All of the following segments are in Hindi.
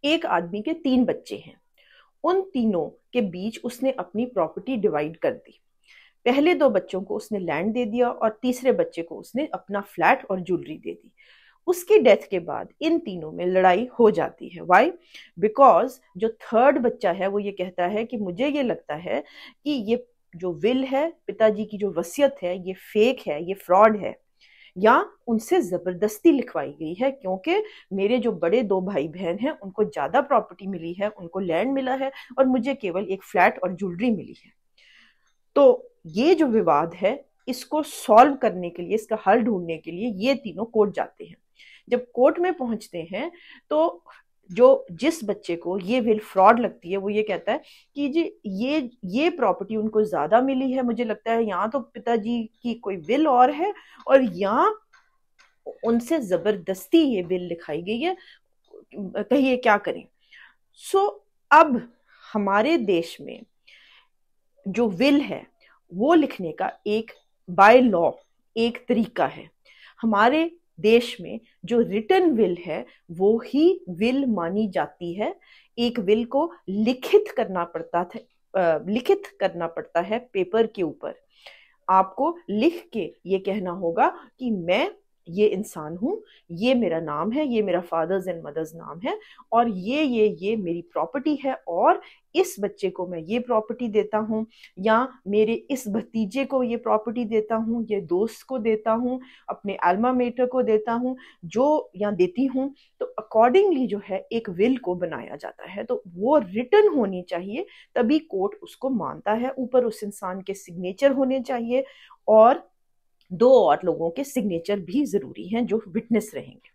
एक आदमी के 3 बच्चे हैं। उन तीनों के बीच उसने अपनी प्रॉपर्टी डिवाइड कर दी। पहले 2 बच्चों को उसने लैंड दे दिया और तीसरे बच्चे को उसने अपना फ्लैट और ज्वेलरी दे दी। उसकी डेथ के बाद इन तीनों में लड़ाई हो जाती है। वाई? बिकॉज जो थर्ड बच्चा है वो ये कहता है कि मुझे ये लगता है कि ये जो विल है, पिताजी की जो वसीयत है, ये फेक है, ये फ्रॉड है, या उनसे जबरदस्ती लिखवाई गई है, क्योंकि मेरे जो बड़े 2 भाई बहन हैं उनको ज्यादा प्रॉपर्टी मिली है, उनको लैंड मिला है और मुझे केवल एक फ्लैट और ज्वेलरी मिली है। तो ये जो विवाद है, इसको सॉल्व करने के लिए, इसका हल ढूंढने के लिए ये तीनों कोर्ट जाते हैं। जब कोर्ट में पहुंचते हैं तो जो जिस बच्चे को ये विल फ्रॉड लगती है वो ये कहता है कि जी ये प्रॉपर्टी उनको ज्यादा मिली है, मुझे लगता है यहाँ तो पिताजी की कोई विल और है और यहाँ उनसे जबरदस्ती ये विल लिखाई गई है, कहिए क्या करें। सो अब हमारे देश में जो विल है वो लिखने का एक बाय लॉ एक तरीका है। हमारे देश में जो रिटन विल है वो ही विल मानी जाती है। एक विल को लिखित करना पड़ता है पेपर के ऊपर। आपको लिख के ये कहना होगा कि मैं ये इंसान हूं, ये मेरा नाम है, ये मेरा फादर्स एंड मदर्स नाम है और ये मेरी प्रॉपर्टी है और इस बच्चे को मैं ये प्रॉपर्टी देता हूं, या मेरे इस भतीजे को ये प्रॉपर्टी देता हूं, ये दोस्त को देता हूं, अपने अल्मा मेटर को देता हूं, जो या देती हूं। तो अकॉर्डिंगली जो है एक विल को बनाया जाता है। तो वो रिटन होनी चाहिए, तभी कोर्ट उसको मानता है। ऊपर उस इंसान के सिग्नेचर होने चाहिए और 2 और लोगों के सिग्नेचर भी जरूरी हैं जो विटनेस रहेंगे।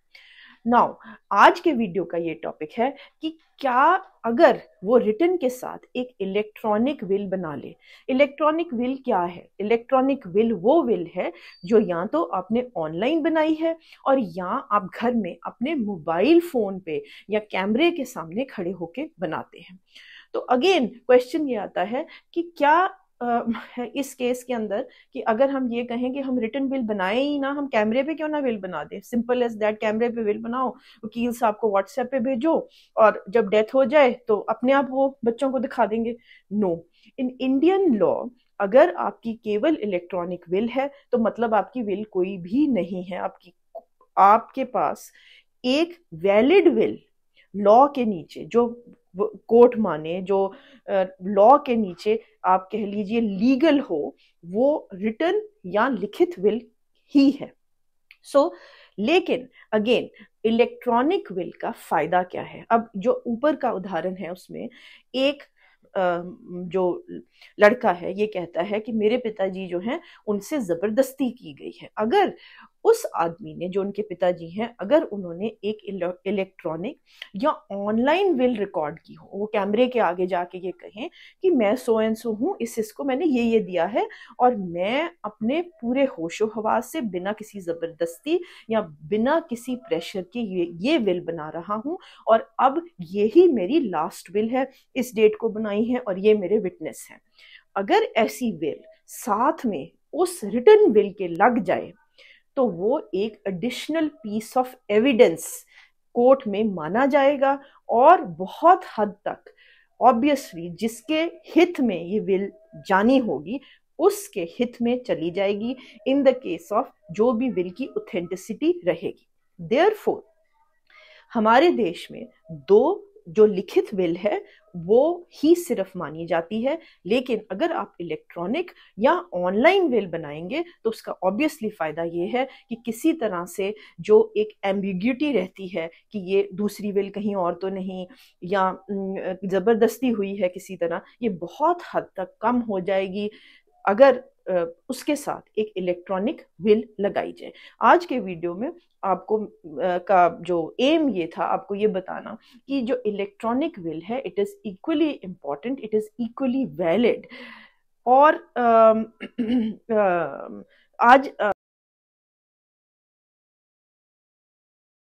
नाउ आज के वीडियो का ये टॉपिक है कि क्या अगर वो रिटन के साथ एक इलेक्ट्रॉनिक विल बना ले। इलेक्ट्रॉनिक विल क्या है? इलेक्ट्रॉनिक विल वो विल है जो या तो आपने ऑनलाइन बनाई है और या आप घर में अपने मोबाइल फोन पे या कैमरे के सामने खड़े होके बनाते हैं। तो अगेन क्वेश्चन ये आता है कि क्या इस केस के अंदर कि अगर हम ये कहें कि हम रिटन विल बनाए ही ना, हम कैमरे पे क्यों ना विल बना दें। सिंपल एज दैट, कैमरे पे विल बनाओ, वकील साहब को व्हाट्सएप पे भेजो और जब डेथ हो जाए तो अपने आप वो बच्चों को दिखा देंगे। नो, इन इंडियन लॉ अगर आपकी केवल इलेक्ट्रॉनिक विल है तो मतलब आपकी विल कोई भी नहीं है। आपके पास एक वैलिड विल लॉ के नीचे, जो कोर्ट माने, जो लॉ के नीचे आप कह लीजिए लीगल हो, वो रिटन या लिखित विल ही है। लेकिन अगेन इलेक्ट्रॉनिक विल का फायदा क्या है? अब जो ऊपर का उदाहरण है उसमें एक जो लड़का है ये कहता है कि मेरे पिताजी जो हैं उनसे जबरदस्ती की गई है। अगर उस आदमी ने, जो उनके पिताजी हैं, अगर उन्होंने एक इलेक्ट्रॉनिक या ऑनलाइन विल रिकॉर्ड की हो, वो कैमरे के आगे जाके ये कहें कि मैं सो एंड सो हूं, इसको मैंने ये दिया है और मैं अपने पूरे होशो हवास से बिना किसी जबरदस्ती या बिना किसी प्रेशर के ये विल बना रहा हूं और अब यही मेरी लास्ट विल है, इस डेट को बनाई है और ये मेरे विटनेस हैं। अगर ऐसी विल साथ में उस रिटन विल के लग जाए तो वो एक additional piece of evidence court में माना जाएगा और बहुत हद तक ऑब्वियसली जिसके हित में ये विल जानी होगी उसके हित में चली जाएगी इन द केस ऑफ जो भी विल की ऑथेंटिसिटी रहेगी। देयरफॉर हमारे देश में 2 जो लिखित विल है वो ही सिर्फ मानी जाती है, लेकिन अगर आप इलेक्ट्रॉनिक या ऑनलाइन विल बनाएंगे तो उसका ऑब्वियसली फायदा ये है कि किसी तरह से जो एक एम्बिग्यूटी रहती है कि ये दूसरी विल कहीं और तो नहीं या जबरदस्ती हुई है किसी तरह, ये बहुत हद तक कम हो जाएगी अगर उसके साथ एक इलेक्ट्रॉनिक विल लगाई जाए। आज के वीडियो में आपको का जो एम ये था आपको ये बताना कि जो इलेक्ट्रॉनिक विल है it is equally important, it is equally valid. और आज